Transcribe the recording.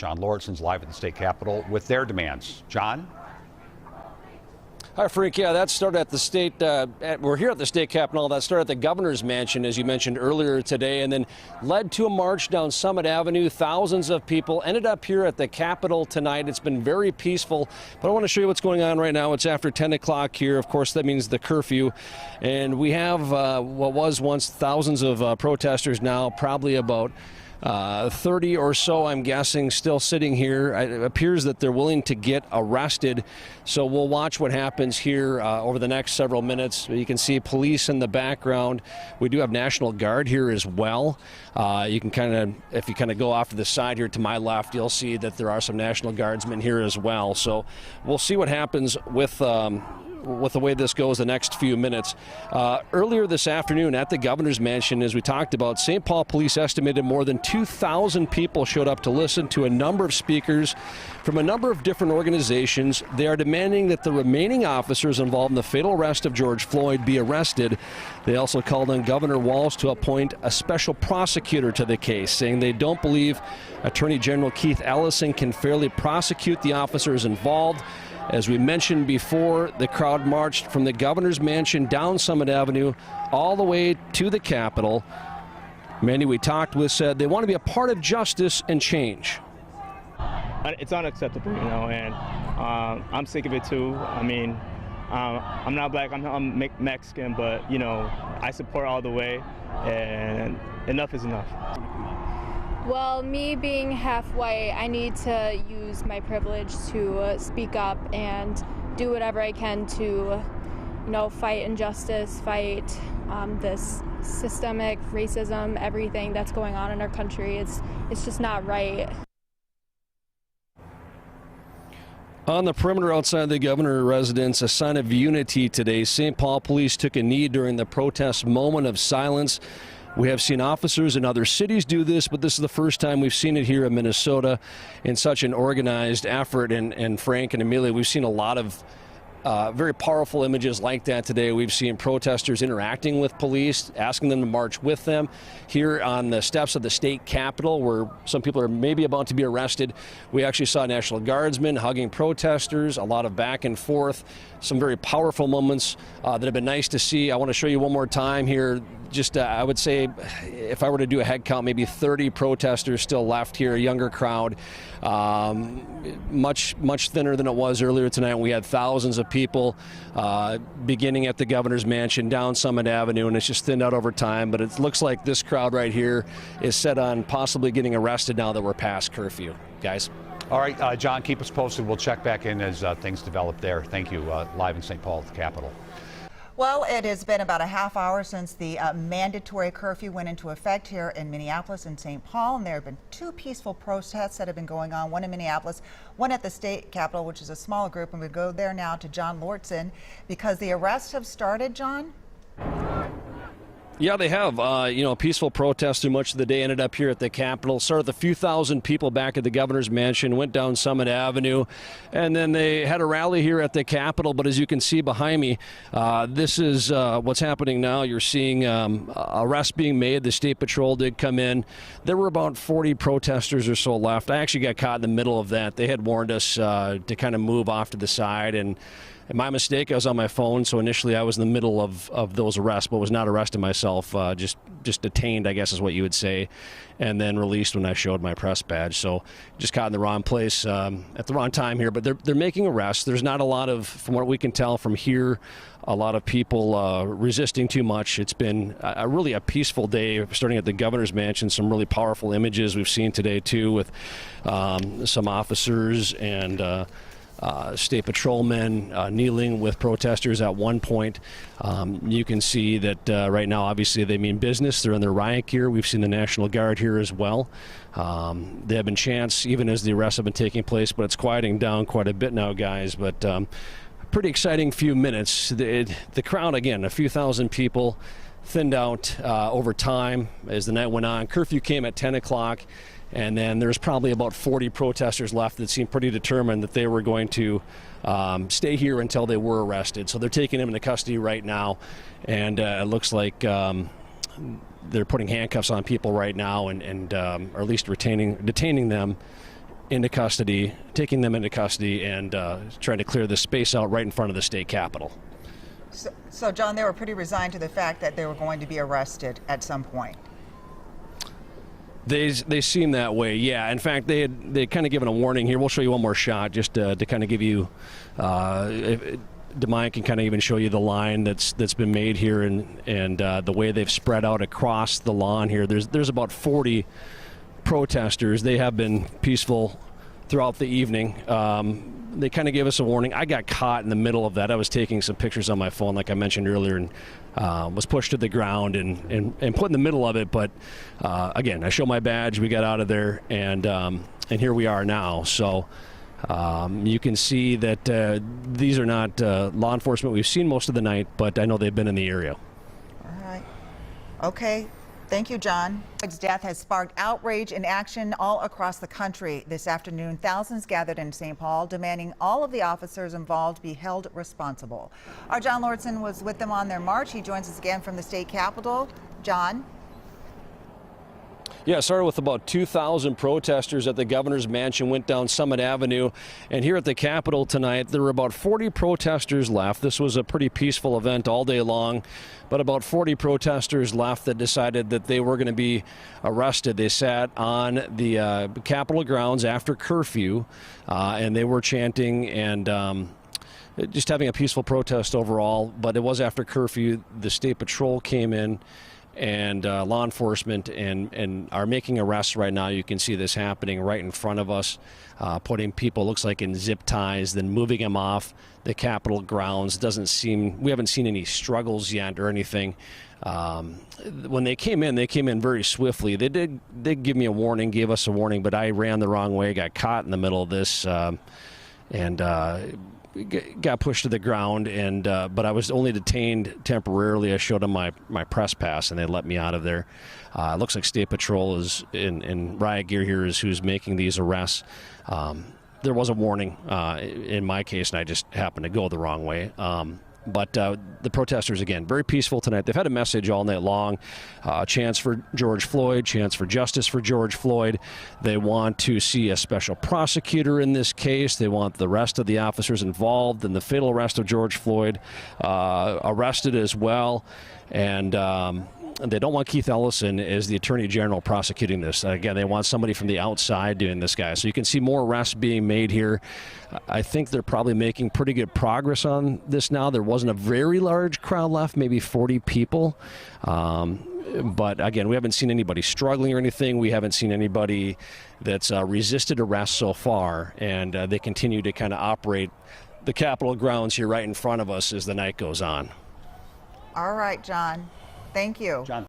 John Lauritsen's live at the state capitol with their demands. John? Hi, Frank. Yeah, that started at the state. We're here at the state capitol. That started at the governor's mansion, as you mentioned earlier today, and then led to a march down Summit Avenue. Thousands of people ended up here at the capitol tonight. It's been very peaceful, but I want to show you what's going on right now. It's after 10 o'clock here. Of course, that means the curfew, and we have what was once thousands of protesters now, probably about 30 or so, I'm guessing, still sitting here. It appears that they're willing to get arrested, so we'll watch what happens here over the next several minutes. You can see police in the background. We do have National Guard here as well. You can if you go off to the side here to my left, you'll see that there are some National Guardsmen here as well. So we'll see what happens with the way this goes the next few minutes. Earlier this afternoon at the governor's mansion, as we talked about, St. Paul police estimated more than 2,000 people showed up to listen to a number of speakers from a number of different organizations. They are demanding that the remaining officers involved in the fatal arrest of George Floyd be arrested. They also called on Governor Walz to appoint a special prosecutor to the case, saying they don't believe Attorney General Keith Ellison can fairly prosecute the officers involved. As we mentioned before, the crowd marched from the governor's mansion down Summit Avenue all the way to the Capitol. Many we talked with said they want to be a part of justice and change. It's unacceptable, and I'm sick of it too. I mean, I'm not black, I'm Mexican, but, I support all the way, and enough is enough. Well, me being half white, I need to use my privilege to speak up and do whatever I can to, fight injustice, fight this systemic racism, everything that's going on in our country. It's just not right. On the perimeter outside the governor's residence, a sign of unity today. St. Paul police took a knee during the protest moment of silence. We have seen officers in other cities do this, but this is the first time we've seen it here in Minnesota in such an organized effort. And Frank and Amelia, we've seen a lot of very powerful images like that today. We've seen protesters interacting with police, asking them to march with them. Here on the steps of the state capitol, where some people are maybe about to be arrested, we actually saw National Guardsmen hugging protesters, a lot of back and forth, some very powerful moments that have been nice to see. I want to show you one more time here. Just, I would say, if I were to do a head count, maybe 30 protesters still left here, a younger crowd, much thinner than it was earlier tonight. We had thousands of people beginning at the governor's mansion down Summit Avenue, and it's just thinned out over time. But it looks like this crowd right here is set on possibly getting arrested now that we're past curfew. Guys. All right, John, keep us posted. We'll check back in as things develop there. Thank you. Live in St. Paul at the Capitol. Well, it has been about a half hour since the mandatory curfew went into effect here in Minneapolis and St. Paul, and there have been two peaceful protests that have been going on, one in Minneapolis, one at the state capitol, which is a smaller group, and we go there now to John Lauritsen because the arrests have started, John? Yeah, they have. Peaceful protest through much of the day ended up here at the Capitol. Started with a few thousand people back at the governor's mansion, went down Summit Avenue, and then they had a rally here at the Capitol. But as you can see behind me, this is what's happening now. You're seeing arrests being made. The State Patrol did come in. There were about 40 protesters or so left. I actually got caught in the middle of that. They had warned us to kind of move off to the side, and my mistake, I was on my phone, so initially I was in the middle of those arrests, but was not arrested myself, just detained, I guess is what you would say, and then released when I showed my press badge. So just caught in the wrong place at the wrong time here, but they're making arrests. There's not a lot of, from what we can tell from here, a lot of people resisting too much. It's been really a peaceful day, starting at the governor's mansion. Some really powerful images we've seen today, too, with some officers and state patrolmen kneeling with protesters at one point. You can see that right now, obviously, they mean business. They're in their riot gear. We've seen the National Guard here as well. There have been chants even as the arrests have been taking place, but it's quieting down quite a bit now, guys. But pretty exciting few minutes. The crowd, again, a few thousand people, thinned out over time as the night went on. Curfew came at 10 o'clock. And then there's probably about 40 protesters left that seemed pretty determined that they were going to stay here until they were arrested. So they're taking them into custody right now. And it looks like they're putting handcuffs on people right now and or at least detaining them into custody, taking them into custody, and trying to clear the space out right in front of the state capitol. So, John, they were pretty resigned to the fact that they were going to be arrested at some point. They seem that way, yeah. In fact, they had kind of given a warning here. We'll show you one more shot just to kind of give you, Demaya can kind of even show you the line that's been made here and the way they've spread out across the lawn here. There's about 40 protesters. They have been peaceful throughout the evening. They kind of gave us a warning. I got caught in the middle of that. I was taking some pictures on my phone, like I mentioned earlier, and was pushed to the ground and put in the middle of it. But again, I show my badge. We got out of there, and here we are now. So you can see that these are not law enforcement we've seen most of the night, but I know they've been in the area. All right. Okay. Thank you, John. Floyd's death has sparked outrage and action all across the country. This afternoon, thousands gathered in St. Paul, demanding all of the officers involved be held responsible. Our John Lordson was with them on their march. He joins us again from the state capitol. John? Yeah, it started with about 2,000 protesters at the governor's mansion, went down Summit Avenue, and here at the Capitol tonight, there were about 40 protesters left. This was a pretty peaceful event all day long, but about 40 protesters left that decided that they were going to be arrested. They sat on the Capitol grounds after curfew, and they were chanting and just having a peaceful protest overall, but it was after curfew. The State Patrol came in and law enforcement and are making arrests right now. You can see this happening right in front of us, putting people, looks like, in zip ties, then moving them off the Capitol grounds. We haven't seen any struggles yet or anything. When they came in very swiftly. They did give me a warning, gave us a warning, but I ran the wrong way, got caught in the middle of this, and got pushed to the ground, and but I was only detained temporarily. I showed them my press pass, and they let me out of there. It looks like State Patrol is in riot gear here is who's making these arrests. There was a warning in my case, and I just happened to go the wrong way. But the protesters, again, very peaceful tonight. They've had a message all night long, chants for George Floyd, chants for justice for George Floyd. They want to see a special prosecutor in this case. They want the rest of the officers involved in the fatal arrest of George Floyd arrested as well. And they don't want Keith Ellison as the Attorney General prosecuting this. Again, they want somebody from the outside doing this guy. So you can see more arrests being made here. I think they're probably making pretty good progress on this now. There wasn't a very large crowd left, maybe 40 people. But again, we haven't seen anybody struggling or anything. We haven't seen anybody that's resisted arrest so far. And they continue to kind of operate the Capitol grounds here right in front of us as the night goes on. All right, John. Thank you. John.